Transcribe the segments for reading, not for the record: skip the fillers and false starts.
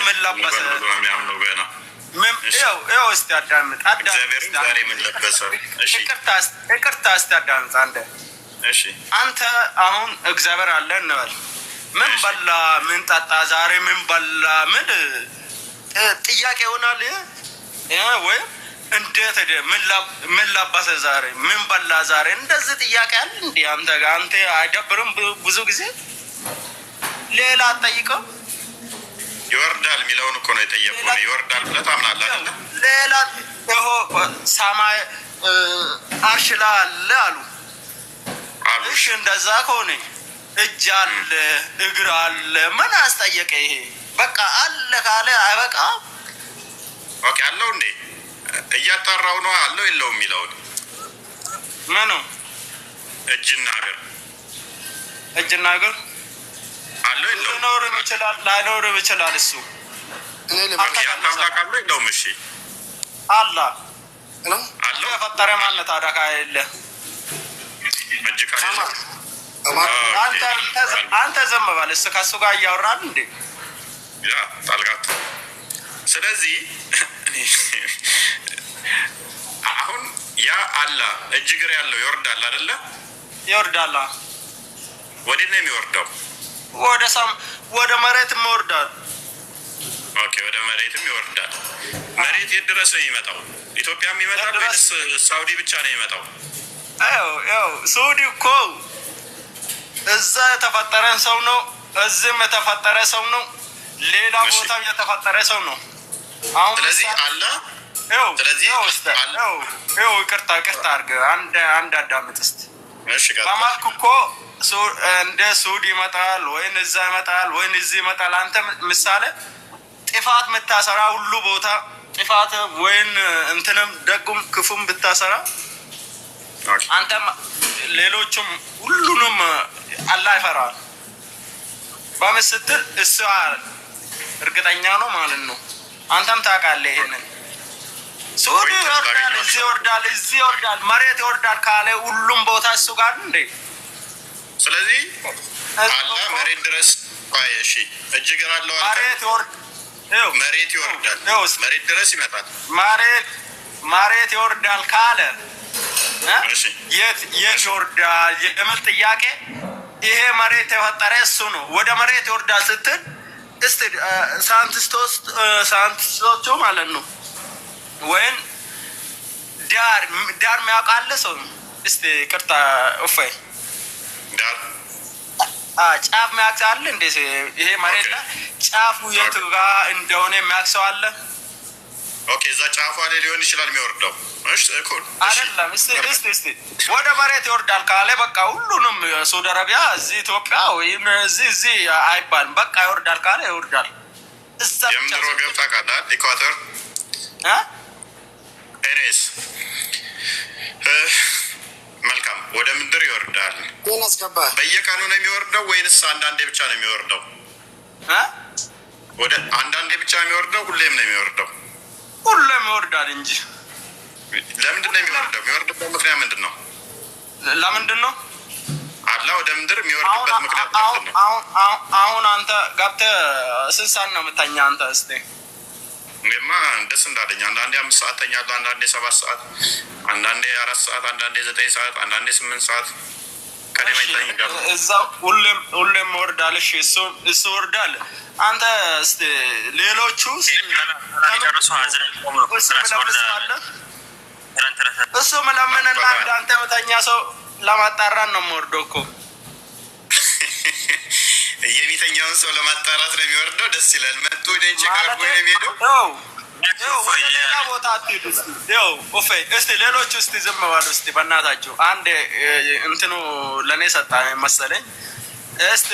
ምን ለበሰ የሚያምነው ገና ይኸው እስቲ አዳምጥ። እግዚአብሔር ዛሬ ምን ለበሰ? እሺ ይቅርታ እስቲ አዳምጥ። እሺ አንተ አሁን እግዚአብሔር አለ እንበል። ምን በላ ምን ጠጣ ዛሬ ምን በላ ምን ጥያቄ ይሆናል ወይ? እንዴት ሄደ ምን ለበሰ ዛሬ ምን በላ ዛሬ እንደዚህ ጥያቄ አለ እንዴ? አንተ ጋር አንተ አይደብርም? ብዙ ጊዜ ሌላ አትጠይቀው። ይወርዳል የሚለውን እኮ ነው የጠየቁት። ይወርዳል ብለህ ታምናለህ አይደል? ሌላ ሰማይ አርሽ ላይ አለ አሉ። እሺ እንደዛ ከሆነ እጅ አለ እግር አለ ምን አስጠየቀ? ይሄ በቃ አለ ካለ አይበቃ? ኦኬ አለው እንዴ? እያጣራው ነው አለው የለውም የሚለውን ምኑ እጅና እግር አለው የለውም? ሊኖርም ይችላል ላይኖርም ይችላል። እሱ እኔ ለማለት አለው የለውም? እሺ አላህ አለው የፈጠረ ማለት ታዲያ ካለ እጅ ካለ አንተ ዝም በል። እሱ ከእሱ ጋር እያወራል እንዴ? ያ ጣልቃት። ስለዚህ አሁን ያ አላህ እጅ እግር ያለው ይወርዳል አይደለ? ይወርዳል። ወዴት ነው የሚወርደው? ወደ መሬትም ይወርዳል። ኦኬ ወደ መሬትም ይወርዳል። መሬት የት ድረስ ነው የሚመጣው? ኢትዮጵያም ይመጣል ወይስ ሳውዲ ብቻ ነው የሚመጣው? ያው ሳውዲ እኮ እዛ የተፈጠረን ሰው ነው፣ እዚህም የተፈጠረ ሰው ነው፣ ሌላ ቦታም የተፈጠረ ሰው ነው። አሁን ስለዚህ አላህ ይቅርታ አድርገህ አንድ አዳምጥ እስኪ። በማልኩ እኮ እንደ ሱድ ይመጣል ወይን እዛ ይመጣል ወይን እዚህ ይመጣል። አንተ ምሳሌ ጥፋት የምታሰራ ሁሉ ቦታ ጥፋት ወይን እንትንም ደጉም ክፉም ብታሰራ አንተም ሌሎቹም ሁሉንም አላህ ይፈራል። በምስትል እሱ እርግጠኛ ነው ማለት ነው። አንተም ታውቃለህ ይሄንን። ሱዲ ይወርዳል እዚህ ይወርዳል መሬት ይወርዳል ካለ ሁሉም ቦታ እሱ ጋር እንዴ? ስለዚህ አላህ መሬት ድረስ እሺ እጅ ገና አለው መሬት ይወርዳል መሬት ድረስ ይመጣል። መሬት ይወርዳል ካለ የት ይወርዳል የምል ጥያቄ። ይሄ መሬት የፈጠረ እሱ ነው። ወደ መሬት ይወርዳል ስትል እስቲ ሳይንቲስቶቹ ማለት ነው ወይን ዳር የሚያውቃለ ሰው እስቲ ቅርታ እፎይ ዳር ጫፍ የሚያውቅ አለ እንዴ? ይሄ መሬት ላይ ጫፉ የት ጋር እንደሆነ የሚያውቅ ሰው አለ? ኦኬ እዛ ጫፉ ላይ ሊሆን ይችላል የሚወርደው። እሺ እኮ አይደለም። እስቲ ወደ መሬት ይወርዳል ካለ በቃ ሁሉንም ሳውዲ አረቢያ እዚህ ኢትዮጵያ ወይም እዚህ አይባልም። በቃ ይወርዳል ካለ ይወርዳል። እዛ የምድሮ ገብታ ካለ ኢኳተር ኤሬስ መልካም ወደ ምድር ይወርዳል። በየቀኑ ነው የሚወርደው ወይንስ አንዳንዴ ብቻ ነው የሚወርደው? ወደ አንዳንዴ ብቻ ነው የሚወርደው? ሁሌም ነው የሚወርደው? ሁሌም ይወርዳል እንጂ። ለምንድን ነው የሚወርደው? የሚወርድበት ምክንያት ምንድን ነው? ለምንድን ነው አላህ ወደ ምድር የሚወርድበት ምክንያት ምንድን ነው? አሁን አንተ ገብተህ ስንት ሰዓት ነው የምተኛ አንተ? እስኪ እኔማ ደስ እንዳለኝ አንዳንዴ 5 ሰዓት ተኛለሁ፣ አንዳንዴ 7 ሰዓት፣ አንዳንዴ 4 ሰዓት፣ አንዳንዴ 9 ሰዓት፣ አንዳንዴ 8 ሰዓት ከደመኝ ጋር እዛ ሁሌም ይወርዳል። እሺ እሱ ይወርዳል። አንተ እስቲ ሌሎቹ እሱ መለመንና አንተ መተኛ ሰው ለማጣራት ነው የምወርደው እኮ። የሚተኛውን ሰው ለማጣራት ነው የሚወርደው። ደስ ይላል። መጥቶ ደንቼ ካርጎ ነው የሚሄደው። ሌላ ቦታ አትሄዱ። እስቲ ሌሎቹ እስቲ ዝም በሉ እስቲ በእናታችሁ። አንድ እንትኑ ለእኔ ሰጣ መሰለኝ። እስቲ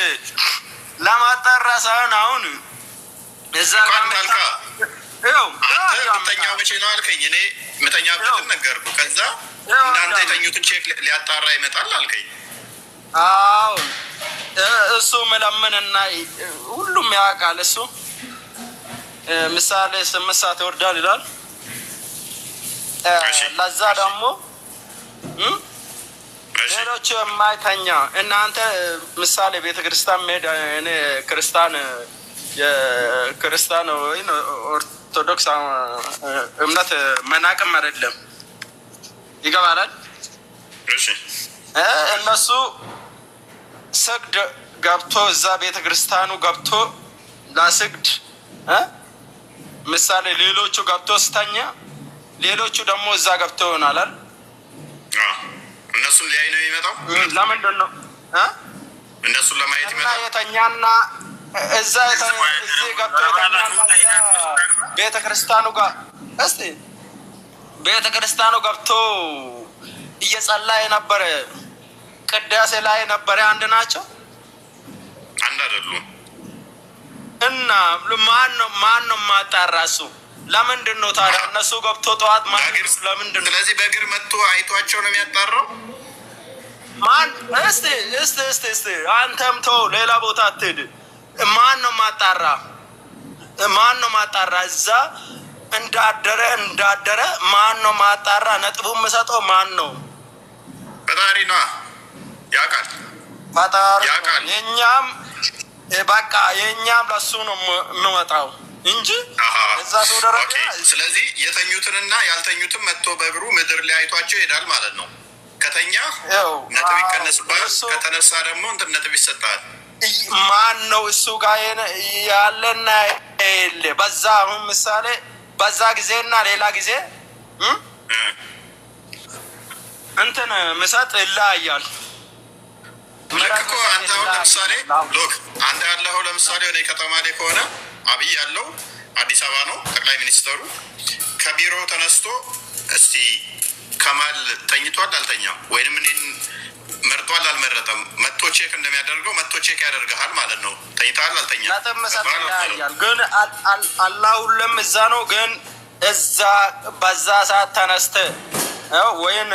ለማጣራ ሳይሆን አሁን እዛ ጋልካ ምተኛው መቼ ነው አልከኝ። እኔ ምተኛበትን ነገርኩ። ከዛ እናንተ የተኙትን ቼክ ሊያጣራ ይመጣል አልከኝ። አዎ እሱ መለመንና ሁሉም ያውቃል። እሱ ምሳሌ 8 ሰዓት ይወርዳል ይላል። ለዛ ደግሞ ሌሎች የማይተኛ እናንተ ምሳሌ ቤተክርስቲያን ሄድ እኔ ክርስቲያን የክርስቲያን ወይ ኦርቶዶክስ እምነት መናቅም አይደለም። ይገባላል። እነሱ ስግድ ገብቶ እዛ ቤተ ክርስቲያኑ ገብቶ ላስግድ ምሳሌ ሌሎቹ ገብቶ ስተኛ ሌሎቹ ደግሞ እዛ ገብቶ ይሆናላል። እነሱን ሊያይ ነው የሚመጣው። ለምንድን ነው እነሱን ለማየት ይመጣል። የተኛና እዛ እዚህ ገብቶ የተኛና ቤተ ክርስቲያኑ ጋር እስቲ ቤተ ክርስቲያኑ ገብቶ እየጸላ የነበረ ቅዳሴ ላይ የነበረ አንድ ናቸው? አንድ አይደሉም። እና ማን ነው ማጣራ? እሱ ለምንድን ነው ታዲያ እነሱ ገብቶ ጠዋት ለምንድን ነው? ስለዚህ በእግር መጥቶ አይቷቸው ነው የሚያጣራው። ማን እስቲ አንተም ተው፣ ሌላ ቦታ አትሄድ። ማን ነው ማጣራ? ማን ነው ማጣራ? እዛ እንዳደረ ማን ነው ማጣራ? ነጥቡ የምሰጠው ማን ነው? ፈጣሪ ነዋ፣ ያውቃል። ፈጣሪ የኛም በቃ የኛም ለሱ ነው የምመጣው እንጂ እዛ ሰው ደረጃ። ስለዚህ የተኙትንና ያልተኙትን መጥቶ በእግሩ ምድር ላይ አይቷቸው ይሄዳል ማለት ነው። ከተኛ ነጥብ ይቀነስባል፣ ከተነሳ ደግሞ እንትን ነጥብ ይሰጣል። ማን ነው እሱ ጋር ያለና የለ? በዛ አሁን ምሳሌ በዛ ጊዜና ሌላ ጊዜ እንትን ምሰጥ ይለያያል። ልክ እኮ አንተ አሁን ለምሳሌ ሎክ አንተ ያለኸው ለምሳሌ ወደ ከተማ ላይ ከሆነ አብይ ያለው አዲስ አበባ ነው፣ ጠቅላይ ሚኒስትሩ ከቢሮ ተነስቶ እስቲ ከማል ተኝቷል አልተኛም ወይንም እኔን መርጧል አልመረጠም መጥቶ ቼክ እንደሚያደርገው መጥቶ ቼክ ያደርግሃል ማለት ነው። ተኝተሃል አልተኛም ነጥብ መሰጥ ይለያያል። ግን አላሁለም እዛ ነው። ግን እዛ በዛ ሰዓት ተነስተህ ወይን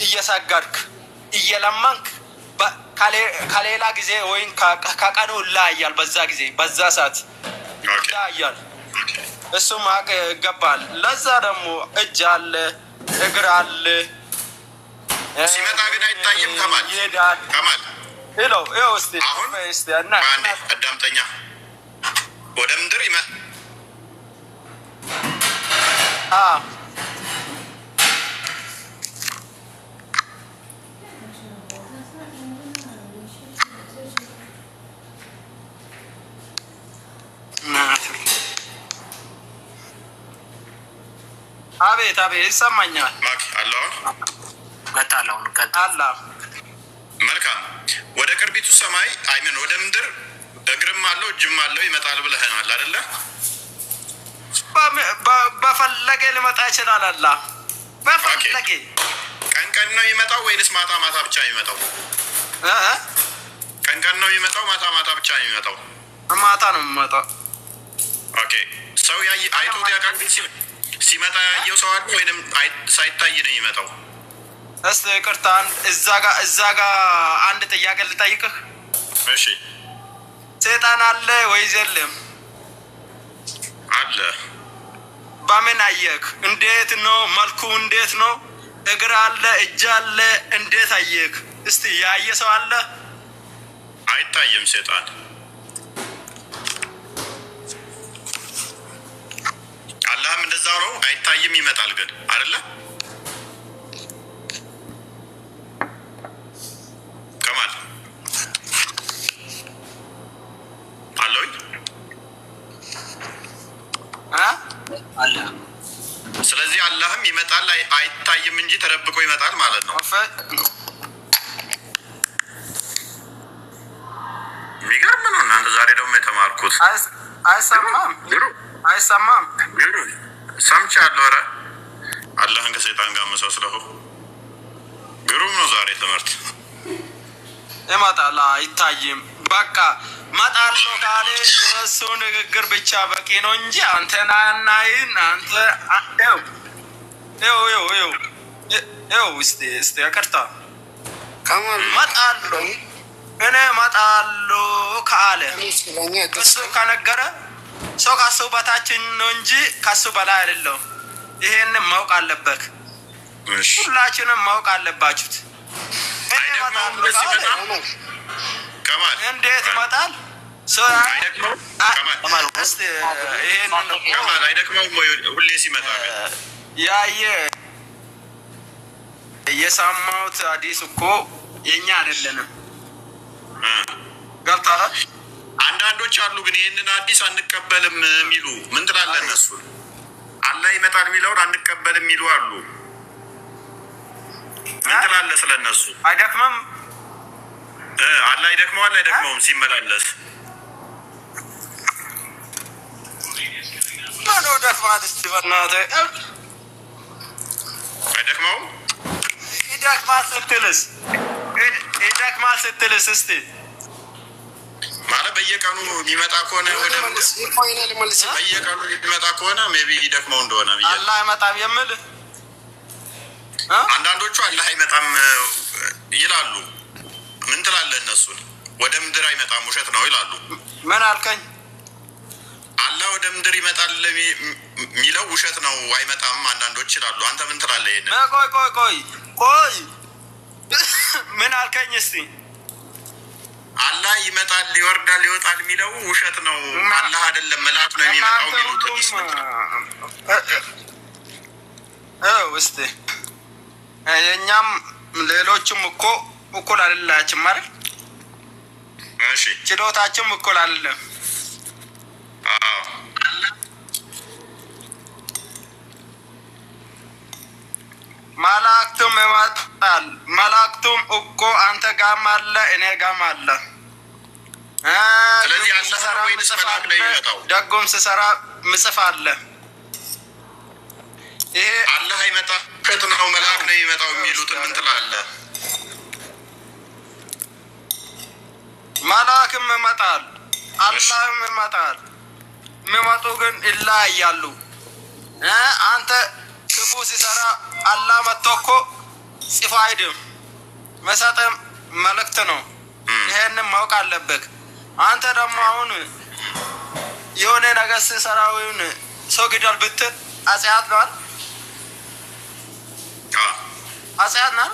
እየሰገድክ እየለመንክ ከሌላ ጊዜ ወይም ከቀኑ ይለያያል። በዛ ጊዜ በዛ ሰዓት ይለያያል። እሱ ማወቅ ይገባል። ለዛ ደግሞ እጅ አለ እግር አለ። ሲመጣ ግን አይታይም። ከማል ይኸው እስኪ አሁን አዳምጠኛ ወደ ምድር አቤት ይሰማኛል። መልካም ወደ ቅርቢቱ ሰማይ አይምን ወደ ምድር እግርም አለው እጅም አለው ይመጣል ብለህናል አይደለ? በፈለገ ሊመጣ ይችላል። አላ በፈለገ ቀን ነው የሚመጣው ወይንስ ማታ ማታ ብቻ የሚመጣው? ቀን ነው የሚመጣው ማታ ብቻ የሚመጣው? ማታ ነው የሚመጣው። ኦኬ ሰው አይቶት ያውቃል? ሲመጣ ያየው ሰው አለ ወይንም ሳይታይ ነው የሚመጣው? እስቲ ይቅርታ እዛ ጋ አንድ ጥያቄ ልጠይቅህ። እሺ ሰይጣን አለ ወይስ የለም? አለ። በምን አየክ? እንዴት ነው መልኩ? እንዴት ነው? እግር አለ እጅ አለ፣ እንዴት አየክ? እስቲ ያየ ሰው አለ? አይታየም ሰይጣን። አላህም እንደዛው ነው፣ አይታይም ይመጣል ግን አይደለ? ከማል አለኝ አለ። ስለዚህ አላህም ይመጣል አይታይም እንጂ ተደብቆ ይመጣል ማለት ነው። የሚገርም ነው። እናንተ ዛሬ ደግሞ የተማርኩት አይሰማም ሰምቻለሁ። ኧረ አላህን ከሰይጣን ጋር መሳስለሁ ግሩም ነው ዛሬ ትምህርት። ይመጣል አይታይም። በቃ መጣለው ካለ እሱ ንግግር ብቻ በቂ ነው እንጂ አንተና ናይን አንተ እስቲ ይቅርታ መጣለው እኔ መጣለው ካለ እሱ ከነገረ ሰው ከሱ በታችን ነው እንጂ ከሱ በላይ አይደለም። ይሄን ማወቅ አለበት። ሁላችንም ማወቅ አለባችሁት። እንዴት ይመጣል? አይደክመውም ወይ ሁሌ ሲመጣ ያየ የሰማሁት ሐዲስ እኮ የኛ አይደለንም። ገብቶሃል? አንዳንዶች አሉ ግን ይህንን ሐዲስ አንቀበልም የሚሉ ምን ትላለህ? እነሱ አላህ ይመጣል የሚለውን አንቀበልም የሚሉ አሉ። ምን ትላለህ ስለ እነሱ? አይደክመም? አላህ ይደክመዋል አይደክመውም ሲመላለስ? ማነው ደክማት? እስቲ በእናትህ አይደክመውም? ይደክማል ስትልስ እስቲ ማለት በየቀኑ የሚመጣ ከሆነ ወደ በየቀኑ የሚመጣ ከሆነ ሜቢ ይደክመው እንደሆነ ብዬ አላህ አይመጣም የምል አንዳንዶቹ አላህ አይመጣም ይላሉ። ምን ትላለህ እነሱን? ወደ ምድር አይመጣም ውሸት ነው ይላሉ። ምን አልከኝ? አላህ ወደ ምድር ይመጣል የሚለው ውሸት ነው አይመጣም አንዳንዶች ይላሉ። አንተ ምን ትላለህ? ይሄን ቆይ ምን አልከኝ? እስቲ አላህ ይመጣል ይወርዳል ይወጣል የሚለው ውሸት ነው፣ አላህ አይደለም መልአክ ነው የሚመጣው የሚሉት እስቲ የእኛም ሌሎችም እኮ እኩል አይደላችም ማለት እሺ፣ ችሎታችም እኩል አይደለም። መላእክቱም ይመጣል። መላእክቱም እኮ አንተ ጋም አለ እኔ ጋም አለ። ስለዚህ አላህ ወይስ መልአክ ነው የሚመጣው? ደጉም ስሰራ ምጽፍ አለ። ይሄ አላህ ይመጣ ከት ነው መልአክ ነው የሚመጣው የሚሉት ምን ትላለህ? መልአክም ይመጣል አላህም ይመጣል። የሚመጡ ግን ይለያያሉ። አንተ ክፉ ሲሰራ አላህ መጥቶ እኮ ጽፎ አይድም መሰጠም መልእክት ነው። ይሄንን ማወቅ አለብህ። አንተ ደግሞ አሁን የሆነ ነገር ሲሰራ ወይም ሰው ግደል ብትል አጽያት ነው አይደል? አጽያት ነው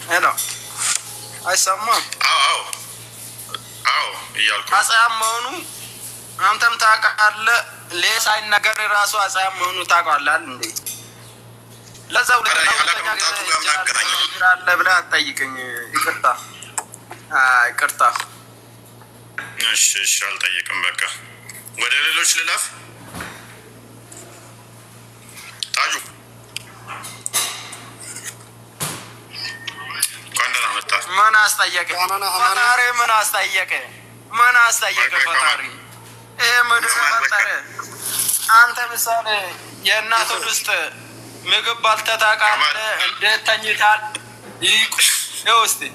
ሄሎ፣ አይሰማም? እያልኩ አጽያት መሆኑ አንተም ታውቃለህ። ሌላ ሳይነገር ራሱ አጽያት መሆኑ ታውቃለህ እንዴ? ለዛ ሁለተኛ ብለህ አትጠይቅኝ። ይቅርታ። እሺ አልጠይቅም። በቃ ወደ ሌሎች ልለፍ። ታጁ እንኳን መጣ። ምን አስጠየቀ ፈጣሪ? ምን አስጠየቀ ፈጣሪ? ይሄ ምድር ፈጠረ። አንተ ምሳሌ የእናት ሆድ ውስጥ ምግብ ባልተህ ታውቃለህ? እንዴት ተኝታል? ይኸው እስኪ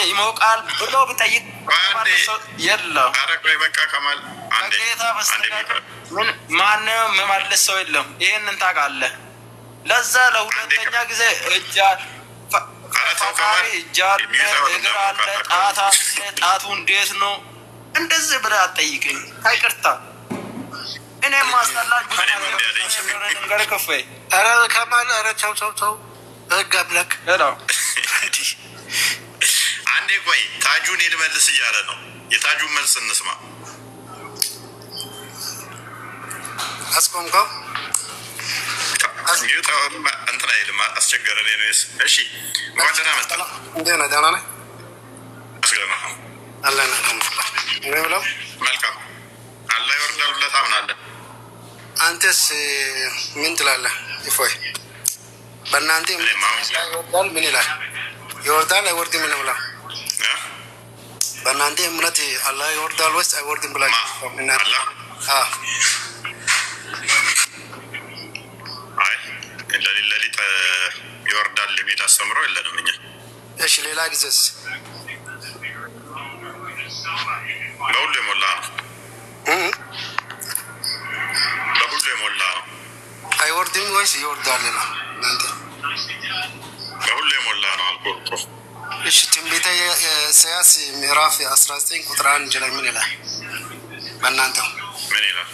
ይሞቃል ብሎ ብጠይቅ የለም። ማንም የምመልስ ሰው የለም። ይህንን ታውቃለህ። ለዛ ለሁለተኛ ጊዜ ፈጣሪ እጅ አለ፣ እግር አለ፣ ጣት አለ። ጣቱ እንዴት ነው? እንደዚህ ብለህ አትጠይቀኝ። ከይቅርታ እኔ ማስጠላኝ ነገር ከፈ ከማል ቸው ህግ አምላክ አንዴ ቆይ፣ ታጁን ልመልስ እያለ ነው። የታጁን መልስ እንስማ። አስቆምከው እንትን አይልም፣ አስቸገረን። እሺ እንኳን ደህና መጣ። እንዴት ነህ? ደህና ነህ? አስገረመ አለን ብለው መልካም። አላህ ይወርዳል ብለህ ታምናለህ? አንተስ ምን ትላለህ? ይፎይ በእናንተ ይወርዳል ምን ይላል? ይወርዳል አይወርድም ነው ብላ በእናንተ እምነት አላህ ይወርዳል ወይስ አይወርድም ብላችሁ ሌሊት ይወርዳል የሚል አስተምሮ የለንም እኛ። እሺ ሌላ ጊዜስ? በሁሉ የሞላ ነው። በሁሉ የሞላ ነው። አይወርድም ወይስ ይወርዳል ነው? እናንተ በሁሉ የሞላ ነው አልኩህ እኮ። እሺ ትንቢተ ኢሳይያስ ምዕራፍ 19 ቁጥር 1 ላይ ምን ይላል? በእናንተ ምን ይላል?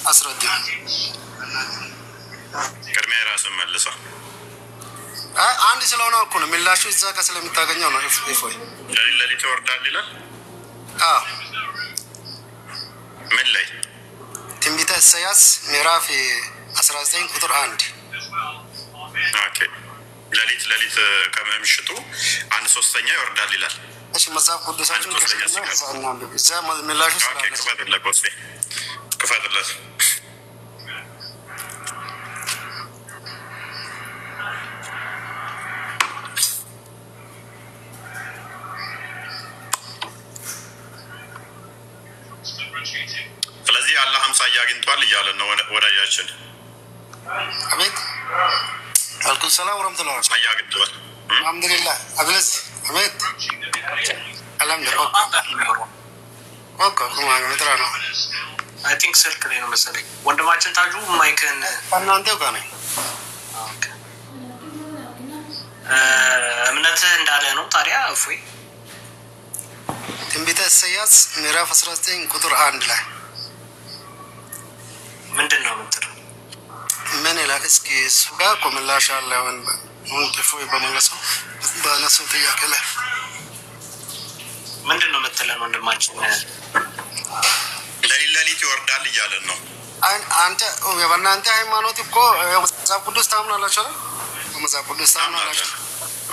አስረዱ። ቅድሚያ የራስን መልሰው አንድ ስለሆነ እኮ ነው ምላሹ እዛ ጋር ስለምታገኘው ነው። እፎይ ለሊት ይወርዳል ይላል። ምን ላይ? ትንቢተ ኢሳይያስ ምዕራፍ 19 ቁጥር 1። ኦኬ ለሊት ከምሽቱ 1/3 ይወርዳል ይላል። እሺ መጽሐፍ ቅዱሳችን እዛ ምላሹ ስላለ ክፈትለት። ስለዚህ አላህ 50 አግኝቷል እያለን ነው ወዳጃችን። አቤት አልኩ። ሰላም ወራህመቱላህ አግኝቷል። አልሐምዱሊላህ አብለስ አቤት አልሐምዱሊላህ ኦኬ ኩማ ምትራ ነው። አይ ቲንክ ስልክ ላይ ነው መሰለኝ። ወንድማችን ታጁ ማይክን እናንተው ጋር ነው። ኦኬ እምነትህ እንዳለ ነው ታዲያ እፎይ። ትንቢተ ኢሳይያስ ምዕራፍ 19 ቁጥር 1 ላይ ምንድን ነው የምትለው? ምን ይላል? እስኪ እሱ ጋር እኮ ምላሽ አለ። አሁን እፎይ በመለሰው በነሱ ጥያቄ ላይ ምንድን ነው የምትለን ወንድማችን? ለሊት ይወርዳል እያለን ነው። አንተ በእናንተ ሃይማኖት እኮ መጽሐፍ ቅዱስ ታምናላችሁ አይደል? መጽሐፍ ቅዱስ ታምናላችሁ?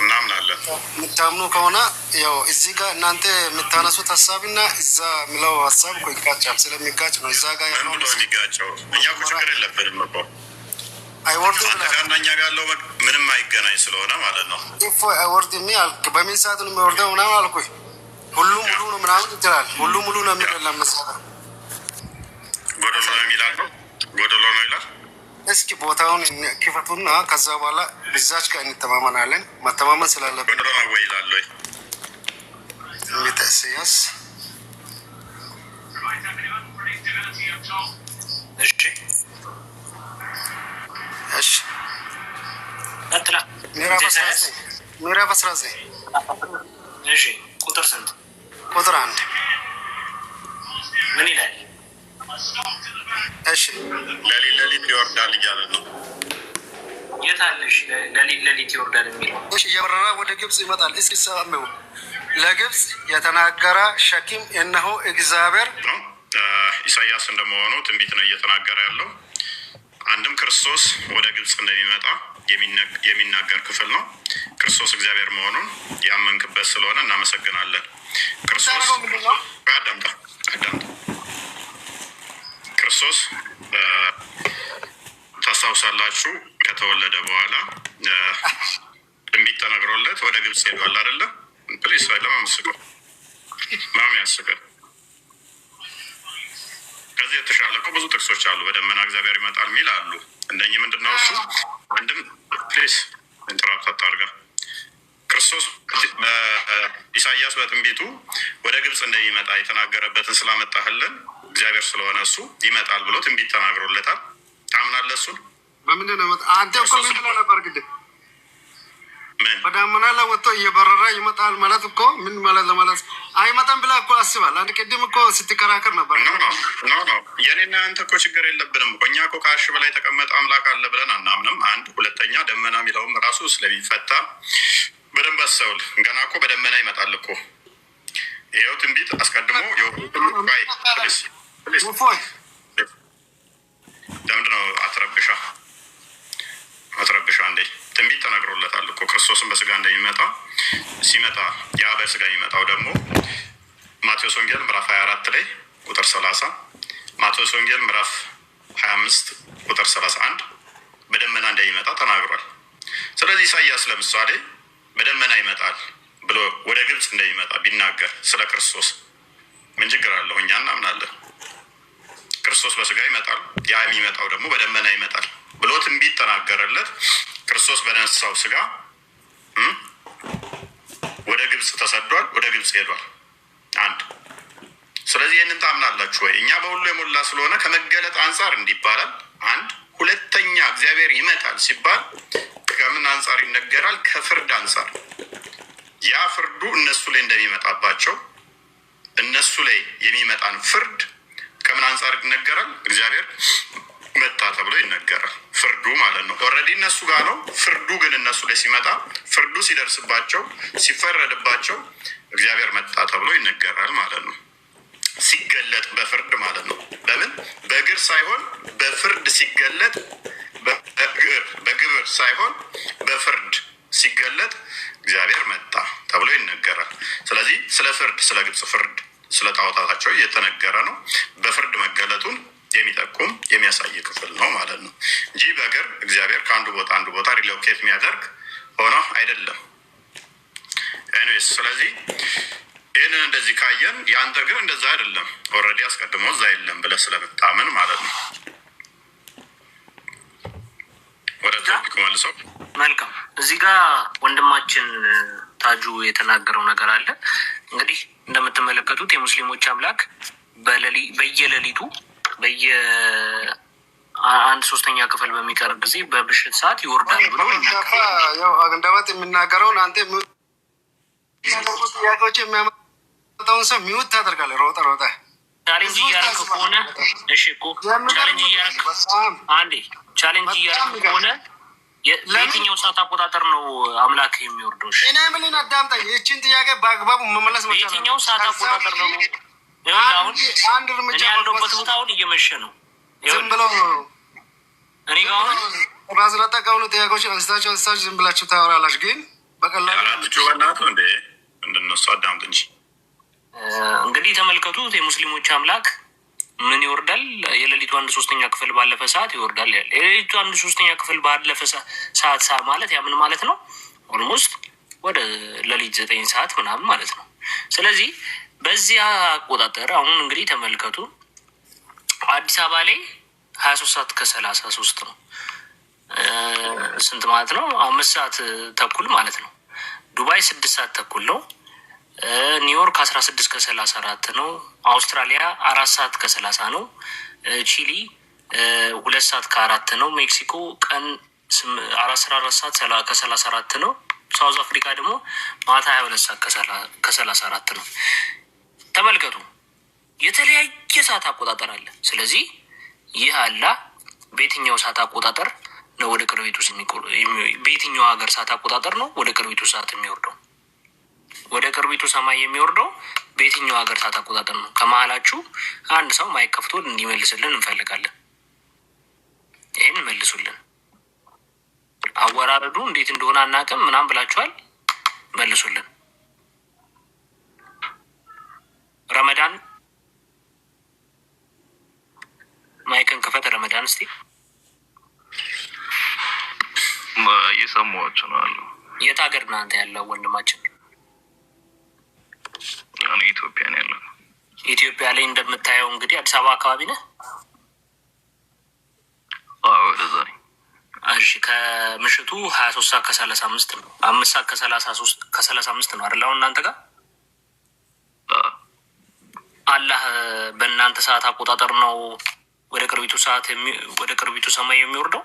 እናምናለን። የምታምኑ ከሆነ ያው እዚህ ጋር እናንተ የምታነሱት ሀሳብና እዛ የሚለው ሀሳብ እኮ ይጋጫል። ስለሚጋጭ ነው እዛ ጋር ያለው ነው የሚጋጨው። እኛ እኮ ችግር የለብንም እኮ አይወርድም። አንተ እኛ ጋር ያለው ምንም አይገናኝ ስለሆነ ማለት ነው። እፎይ አይወርድም አልክ። በምን ሰዓት ነው የሚወርደው ምናምን አልኩኝ። ሁሉ ሙሉ ነው ምናምን ይችላል። ሁሉ ሙሉ ነው የሚለው መጽሐፍ ጎደሎ ነው የሚላል ነው። ጎደሎ ነው ይላል። እስኪ ቦታውን ክፈቱና ከዛ በኋላ ብዛች ጋር እንተማመናለን። መተማመን ስላለብን ጎደሎ ነው ወይ ይላል ወይ? ትንቢተ ኢሳይያስ እሺ ቀጥላ ምዕራፍ 19 እሺ ቁጥር ስንት? ቁጥር 1 ምን ይላል? እሺ ለሊት ይወርዳል እያለ ነው። የት አለሽ? ለሊት ይወርዳል የሚለው እሺ እየበረረ ወደ ግብጽ ይመጣል። እስኪ ሰማው ለግብጽ የተናገረ ሸኪም እነሆ እግዚአብሔር ነው። ኢሳይያስ እንደመሆኑ ትንቢት ነው እየተናገረ ያለው። አንድም ክርስቶስ ወደ ግብጽ እንደሚመጣ የሚናገር ክፍል ነው። ክርስቶስ እግዚአብሔር መሆኑን ያመንክበት ስለሆነ እናመሰግናለን። ክርስቶስ አዳምጣ ክርስቶስ ታስታውሳላችሁ ከተወለደ በኋላ ትንቢት ተነግሮለት ወደ ግብጽ ሄዷል አይደለ? ፕሊስ ለማመስገን ማም ያስገን። ከዚህ የተሻለ እኮ ብዙ ጥቅሶች አሉ። በደመና እግዚአብሔር ይመጣል የሚል አሉ። እንደኚህ ምንድነው እሱ? አንድም ፕሊስ ኢንተራፕት አታርጋ። ክርስቶስ ኢሳይያስ በትንቢቱ ወደ ግብጽ እንደሚመጣ የተናገረበትን ስላመጣህልን እግዚአብሔር ስለሆነ እሱ ይመጣል ብሎ ትንቢት ተናግሮለታል። ታምናለህ? እሱን በምንድን ነው አንተ እኮ ምን ብለህ ነበር? ግድ ምን በዳመና ላይ ወጥቶ እየበረረ ይመጣል ማለት እኮ ምን ማለት ለማለት አይመጣም ብላ እኮ አስባል። አንድ ቅድም እኮ ስትከራከር ነበር። ነው የኔና አንተ እኮ ችግር የለብንም። እኛ እኮ ከአሽ በላይ የተቀመጠ አምላክ አለ ብለን አናምንም። አንድ ሁለተኛ ደመና የሚለውም ራሱ ስለሚፈታ በደንብ አስተውል። ገና እኮ በደመና ይመጣል እኮ። ይኸው ትንቢት አስቀድሞ ለምንድን ነው አትረብሻ እንዴ? ትንቢት ተነግሮለታል እኮ ክርስቶስን በስጋ እንደሚመጣ ሲመጣ ያ በስጋ የሚመጣው ደግሞ ማቴዎስ ወንጌል ምዕራፍ 24 ላይ ቁጥር 30 ማቴዎስ ወንጌል ምዕራፍ 25 ቁጥር 31 በደመና እንደሚመጣ ተናግሯል። ስለዚህ ኢሳይያስ ለምሳሌ በደመና ይመጣል ብሎ ወደ ግብጽ እንደሚመጣ ቢናገር ስለ ክርስቶስ ምን ችግር አለው? እኛ እናምናለን። ክርስቶስ በስጋ ይመጣል፣ ያ የሚመጣው ደግሞ በደመና ይመጣል ብሎ ትንቢት ተናገረለት። ክርስቶስ በነሳው ስጋ ወደ ግብጽ ተሰዷል፣ ወደ ግብጽ ሄዷል። አንድ ስለዚህ ይህንን ታምናላችሁ ወይ? እኛ በሁሉ የሞላ ስለሆነ ከመገለጥ አንጻር እንዲባላል። አንድ ሁለተኛ እግዚአብሔር ይመጣል ሲባል ከምን አንጻር ይነገራል? ከፍርድ አንጻር። ያ ፍርዱ እነሱ ላይ እንደሚመጣባቸው እነሱ ላይ የሚመጣን ፍርድ ከምን አንጻር ይነገራል? እግዚአብሔር መጣ ተብሎ ይነገራል። ፍርዱ ማለት ነው። ኦልሬዲ እነሱ ጋር ነው ፍርዱ። ግን እነሱ ላይ ሲመጣ ፍርዱ ሲደርስባቸው ሲፈረድባቸው እግዚአብሔር መጣ ተብሎ ይነገራል ማለት ነው። ሲገለጥ በፍርድ ማለት ነው። ለምን በእግር ሳይሆን በፍርድ ሲገለጥ፣ በግብር ሳይሆን በፍርድ ሲገለጥ እግዚአብሔር መጣ ተብሎ ይነገራል። ስለዚህ ስለ ፍርድ፣ ስለ ግብፅ ፍርድ፣ ስለ ጣዖታታቸው እየተነገረ ነው። በፍርድ መገለጡን የሚጠቁም የሚያሳይ ክፍል ነው ማለት ነው እንጂ በእግር እግዚአብሔር ከአንዱ ቦታ አንዱ ቦታ ሪሎኬት የሚያደርግ ሆኖ አይደለም። ኤኒዌይስ ስለዚህ ይህንን እንደዚህ ካየን የአንተ ግን እንደዛ አይደለም። ኦልሬዲ አስቀድሞ እዛ የለም ብለህ ስለምታምን ማለት ነው። ወደ ቶፒክ መልሰው። መልካም። እዚህ ጋር ወንድማችን ታጁ የተናገረው ነገር አለ። እንግዲህ እንደምትመለከቱት የሙስሊሞች አምላክ በየሌሊቱ አንድ ሶስተኛ ክፍል በሚቀር ጊዜ በብሽት ሰዓት ይወርዳል ብሎ እንደበት የሚናገረውን አንተ ጥያቄዎች የሚያመጣውን ሰው ሚውት ታደርጋለህ። ሮጠ ቻሌንጅ እያደረግ ከሆነ እሺ እኮ ቻሌንጅ እያደረግ አንዴ ቻሌንጅ እያደረግ ከሆነ ለየትኛው ሰዓት አቆጣጠር ነው አምላክ የሚወርደው? እኔ ምን አዳምጠኝ። ይህችን ጥያቄ በአግባቡ መመለስ መቻል። የትኛው ሰዓት አቆጣጠር ነው? አሁን አንድ እርምጃ ያለበት ቦታ አሁን እየመሸ ነው። ዝም ብለው እኔ ጋር አሁን ራስ ለጠቀሙ ጥያቄዎች አንስታችሁ ዝም ብላችሁ ታወራላችሁ። ግን በቀላሉ ጩኸናቱ እንደ እንደነሱ አዳምጥ እንጂ። እንግዲህ ተመልከቱት። የሙስሊሞች አምላክ ምን ይወርዳል? የሌሊቱ 1/3 ክፍል ባለፈ ሰዓት ይወርዳል። የሌሊቱ 1/3 ክፍል ባለፈ ሰዓት ማለት ያ ምን ማለት ነው? ኦልሞስት ወደ ሌሊት 9 ሰዓት ምናምን ማለት ነው። ስለዚህ በዚያ አቆጣጠር አሁን እንግዲህ ተመልከቱ። አዲስ አበባ ላይ 23 ሰዓት ከ33 ነው። ስንት ማለት ነው? 5 ሰዓት ተኩል ማለት ነው። ዱባይ 6 ሰዓት ተኩል ነው። ኒውዮርክ 16 ከ34 ነው። አውስትራሊያ 4 ሰዓት ከ30 ነው። ቺሊ 2 ሰዓት ከ4 ነው። ሜክሲኮ ቀን 14 ሰዓት ከ34 ነው። ሳውዝ አፍሪካ ደግሞ ማታ 22 ሰዓት ከ34 ነው። ተመልከቱ፣ የተለያየ ሰዓት አቆጣጠር አለ። ስለዚህ ይህ አላህ በየትኛው ሰዓት አቆጣጠር ነው ወደ ቅርቢቱ በየትኛው ሀገር ሰዓት አቆጣጠር ነው ወደ ቅርቢቱ ሰዓት የሚወርደው? ወደ ቅርቢቱ ሰማይ የሚወርደው በየትኛው ሀገር ሰዓት አቆጣጠር ነው? ከመሀላችሁ አንድ ሰው ማይክ ከፍቶ እንዲመልስልን እንፈልጋለን። ይህን መልሱልን። አወራረዱ እንዴት እንደሆነ አናውቅም ምናምን ብላችኋል። መልሱልን። ረመዳን ማይክን ክፈት። ረመዳን እስቲ እየሰማኋቸው ነው አሉ። የት ሀገር ነው አንተ ያለው ወንድማችን? እኔ ኢትዮጵያ ነው ያለው። ኢትዮጵያ ላይ እንደምታየው እንግዲህ አዲስ አበባ አካባቢ ነህ? አዎ እዛ ነኝ። እሺ ከምሽቱ 23 ሰዓት ከ35 ነው። 5 ሰዓት ከ35 ነው አይደል? አሁን እናንተ ጋር አላህ በእናንተ ሰዓት አቆጣጠር ነው ወደ ቅርቢቱ ሰማይ የሚወርደው?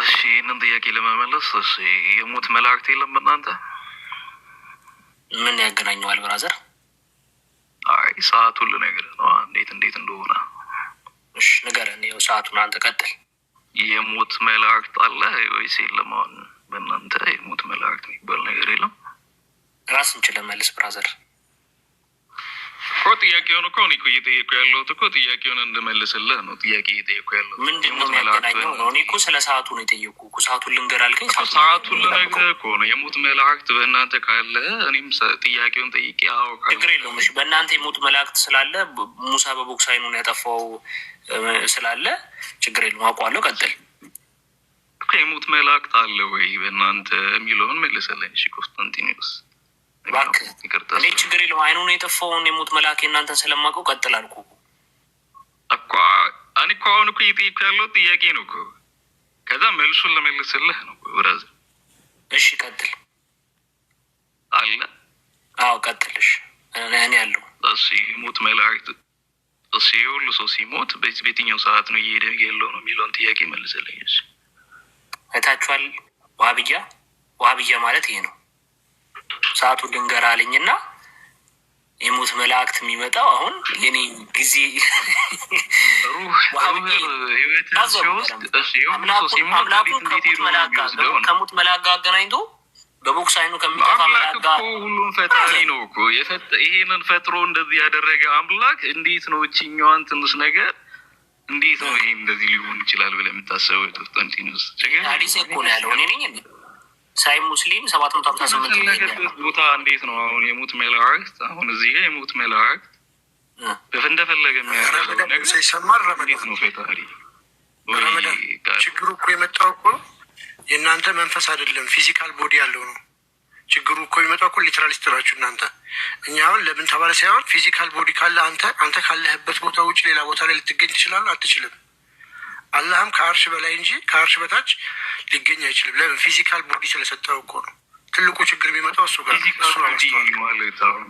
እሺ ይህንን ጥያቄ ለመመለስ እሺ፣ የሞት መላእክት የለም በእናንተ? ምን ያገናኘዋል ብራዘር? አይ ሰዓቱን ልነግርህ ነው እንዴት እንደሆነ። እሺ ንገረን። ይኸው ሰዓቱን አንተ ቀጥል። የሞት መላእክት አለ ወይስ የለም? አሁን በእናንተ የሞት መላእክት የሚባል ነገር የለም? ራስ እንችለን መልስ ብራዘር። እኮ ጥያቄውን እኮ እኔ እኮ እየጠየኩ ያለሁት እኮ ጥያቄውን እንድመልስልህ ነው። ጥያቄ እየጠየኩ ያለሁት ምንድን ነው የሚያገናኘው ነው? እኔ እኮ ስለ ሰዓቱ ነው የጠየኩ እኮ። ሰዓቱን ልንገር አልከኝ። ሰዓቱን ልነግርህ እኮ ነው። የሞት መላእክት በእናንተ ካለ እኔም ጥያቄውን ጠይቄ አዎ ካለ ችግር የለውም። እሺ በእናንተ የሞት መላእክት ስላለ ሙሳ በቦክስ አይኑን ያጠፋው ስላለ ችግር የለውም፣ አውቀዋለሁ። ቀጥል። የሞት መላእክት አለ ወይ በእናንተ የሚለውን መልስልኝ። እሺ ኮንስታንቲኒዮስ እባክህ። እኔ ችግር የለውም። አይኑን የጠፋውን የሞት መልአክ የእናንተን ስለማውቀው ቀጥል አልኩ እኮ። እኔ እኮ አሁን እኮ እየጠየኩ ያለው ጥያቄ ነው እኮ። ከዛ መልሱን ለመልስልህ ነው ብራዘር። እሺ ቀጥል። አለ? አዎ ቀጥልሽ። እኔ ያለው እሺ የሞት መላእክት እሺ ሁሉ ሰው ሲሞት በየትኛው ሰዓት ነው እየሄደ ያለው ነው የሚለውን ጥያቄ መልስልኝ። እሺ አይታችኋል? ዋህብያ ማለት ይሄ ነው። ሰዓቱን ልንገር አለኝና የሞት መላእክት የሚመጣው አሁን የኔ ጊዜ ከሙት መላእክት ጋር አገናኝቶ በቦክስ አይኑ ከሚጠፋ መላእክት ጋር ሁሉም ፈጣሪ ነው እኮ ይሄንን ፈጥሮ እንደዚህ ያደረገ አምላክ እንዴት ነው እችኛዋን ትንሽ ነገር እንዴት ነው ይሄ እንደዚህ ሊሆን ይችላል ብለህ የምታስበው? ኮንቲኒዩስ ሐዲስ እኮ ነው ያለው። እኔ ነኝ ሳይ ሙስሊም 758 ቦታ እንዴት ነው አሁን የሙት መላእክት አሁን እዚህ ጋር የሙት መላእክት እንደፈለገ የሚያደርገው ነገር ሲሰማር እንዴት ነው ፈጣሪ? ችግሩ እኮ የመጣው እኮ የእናንተ መንፈስ አይደለም ፊዚካል ቦዲ ያለው ነው ችግሩ እኮ የመጣው እኮ ሊትራል ስትራችሁ እናንተ እኛ አሁን ለምን ተባለ ሳይሆን ፊዚካል ቦዲ ካለ አንተ ካለህበት ቦታ ውጭ ሌላ ቦታ ላይ ልትገኝ ትችላለህ? አትችልም። አላህም ከአርሽ በላይ እንጂ ከአርሽ በታች ሊገኝ አይችልም። ለምን? ፊዚካል ቦዲ ስለሰጠው እኮ ነው። ትልቁ ችግር የሚመጣው እሱ ጋር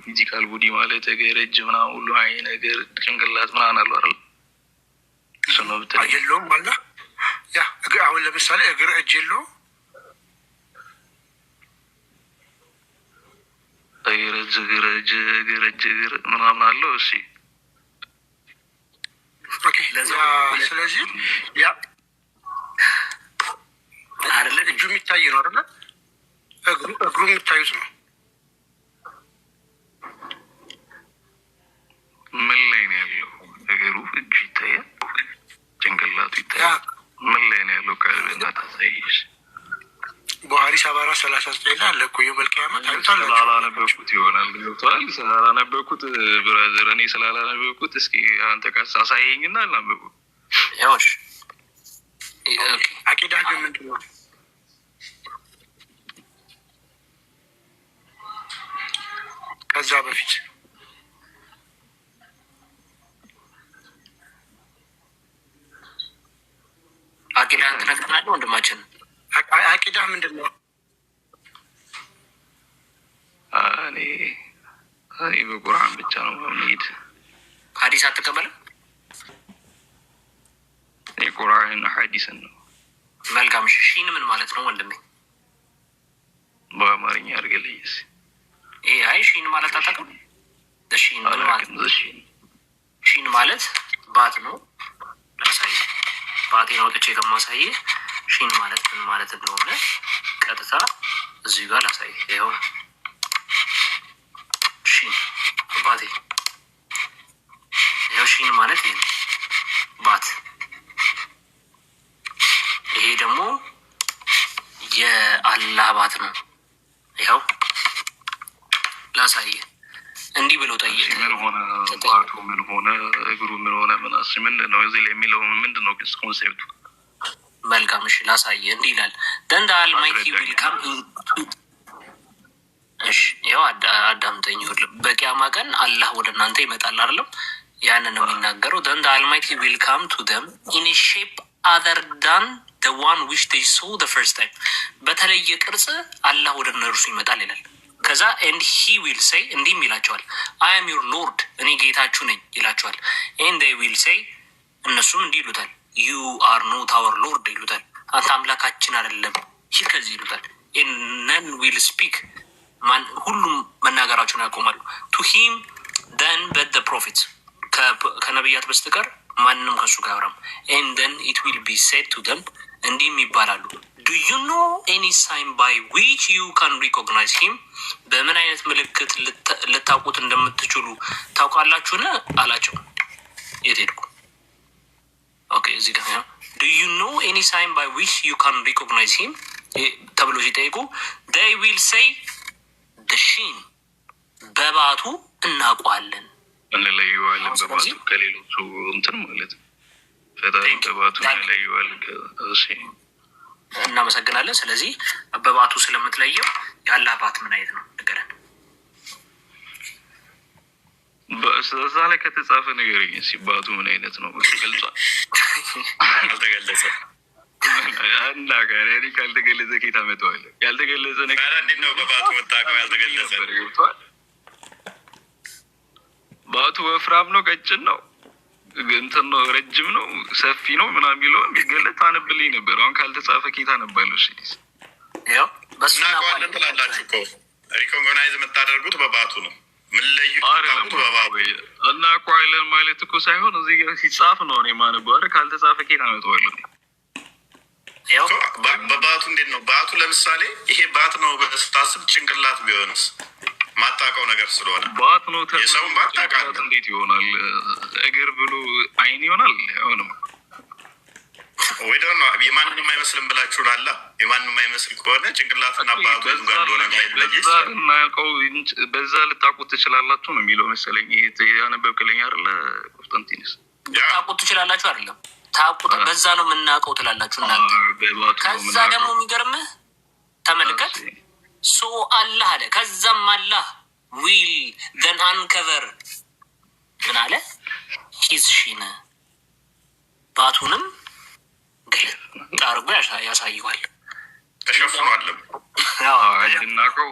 ፊዚካል ቦዲ ማለት እጅ ምናምን ሁሉ አይ ነገር ጭንቅላት ምናምን አሉ አይደል? እሱ ነው ብትል የለውም አለ ያ እግር አሁን ለምሳሌ እግር እጅ የለውም እግር ምናምን አለው። እሺ ስለዚህ ያ አይደለ እጁ የሚታይ ነው አይደለ? እግሩ የሚታዩት ነው። ምን ላይ ነው ያለው? እግሩ እጁ ይታያል፣ ጭንቅላቱ ይታያል። ምን ላይ ነው ያለው? ቀልብና ታሳይሽ ቡሃሪ 74:39 ላይ አለ እኮ የመልቀያማ ታዩታላችሁ። ስላላነበብኩት ይሆናል ገብቶሃል። ስላላነበብኩት ብራዘር እኔ ስላላነበብኩት እስኪ አንተ ካስ አሳየኝና አላነበብኩ ያውሽ አቂዳ ግን ምንድን ነው? ከዛ በፊት አቂዳ ትነግረናለህ ወንድማችን። አቂዳ ምንድን ነው? እኔ በቁርአን ብቻ ነው የምሄድ። ሐዲስ አትቀበልም? ቁርአን ሐዲስን ነው። መልካም። ሺን ምን ማለት ነው ወንድሜ? በአማርኛ አድርገልኝ። ይሄ አይ ሺን ማለት አታውቅም? ሺን ምን ማለት ነው? ሺን ማለት ባት ነው። ላሳይ ባቴን አውጥቼ ከማሳይ ሺን ማለት ምን ማለት እንደሆነ ቀጥታ እዚህ ጋር ላሳይ። ይኸው ሺን ባቴ፣ ይኸው ሺን ማለት ይሄ ባት። ይሄ ደግሞ የአላህ ባት ነው። ይኸው ላሳይ። እንዲህ ብሎ ጠይቅ። ምን ሆነ ባቱ? ምን ሆነ እግሩ? ምን ሆነ? ምናስ ምንድን ነው እዚህ ላይ የሚለው ምንድን ነው ኮንሴፕቱ? መልካም እሺ፣ ላሳየ። እንዲህ ይላል then the almighty will come እሺ፣ ያው አዳምጠኝ። በቂያማ ቀን አላህ ወደ እናንተ ይመጣል አይደለም? ያንን ነው የሚናገረው። then the almighty will come to them in a shape other than the one which they saw the first time። በተለየ ቅርጽ አላህ ወደ እነርሱ ይመጣል ይላል። ከዛ and he will say እንዲህም ይላቸዋል I am your lord፣ እኔ ጌታችሁ ነኝ ይላቸዋል። and they will say እነሱም እንዲህ ይሉታል you are not our lord ይሉታል። አንተ አምላካችን አይደለም ይህ ከዚህ ይሉታል። and none will speak፣ ሁሉም መናገራቸውን ያቆማሉ። to him then but the prophets፣ ከነቢያት በስተቀር ማንንም ከሱ ጋር አያወራም። and then it will be said to them እንዲህም ይባላሉ do you know any sign by which you can recognize him፣ በምን አይነት ምልክት ልታውቁት እንደምትችሉ ታውቃላችሁን አላቸው። የት ሄድኩ? ኦኬ እዚህ ጋር ነው። do you know any sign by which you can recognize him ተብሎ ሲጠይቁ they will say the shin፣ በባቱ እናውቀዋለን፣ እንለየዋለን። በባቱ ከሌሎቹ እንትን ማለት ፈጣሪ በባቱ እንለየዋለን። እሺ እናመሰግናለን። ስለዚህ በባቱ ስለምትለየው የአላህ ባት ምን አይነት ነው ንገረን። በእዛ ላይ ከተጻፈ ነገር ሲባቱ ምን አይነት ነው ገልጿል? አልተገለጸም። እና ጋር ያኔ ካልተገለጸ ኬታ መተዋለ ያልተገለጸ ነገር እንዴት ነው በባቱ መታቀም ያልተገለጸ? ባቱ ወፍራም ነው ቀጭን ነው እንትን ነው ረጅም ነው ሰፊ ነው ምናምን የሚለው ቢገለጥ አነብልኝ ነበር። አሁን ካልተጻፈ ኬታ ነባለሁ። እሺ ያው በስና ቋንቋ ትላላችሁ እኮ ሪኮግናይዝ የምታደርጉት በባቱ ነው። ምን ለዩ እና ቋይለን ማለት እኮ ሳይሆን እዚህ ጋር ሲጻፍ ነው እኔ ማነበው። ካልተጻፈ ኬት አመጣዋለሁ? በባቱ እንዴት ነው ባቱ? ለምሳሌ ይሄ ባት ነው ስታስብ ጭንቅላት ቢሆንስ? ማታውቀው ነገር ስለሆነ ባት ነው። የሰውን ባት ታውቃለህ። እንዴት ይሆናል? እግር ብሎ አይን ይሆናል? አይሆንም ወይ ደግሞ የማንንም አይመስልም ብላችሁን አላ የማንንም አይመስል ከሆነ ጭንቅላትና ባቱ ጋር እንደሆነ እናውቀው። በዛ ልታውቁት ትችላላችሁ ነው የሚለው መሰለኝ። ይሄ ያነበብክልኝ አይደለ ቆስጠንጢኖስ? ልታውቁት ትችላላችሁ አይደለም ታውቁት፣ በዛ ነው የምናውቀው ትላላችሁ እናንተ። ከዛ ደግሞ የሚገርምህ ተመልከት፣ ሶ አላህ አለ። ከዛም አላህ ዊል ዘን አንከቨር ምን አለ? ሂዝ ሺን ባቱንም ገለጥ አድርጎ ያሳየዋል። ተሸፍኗልም እናውቀው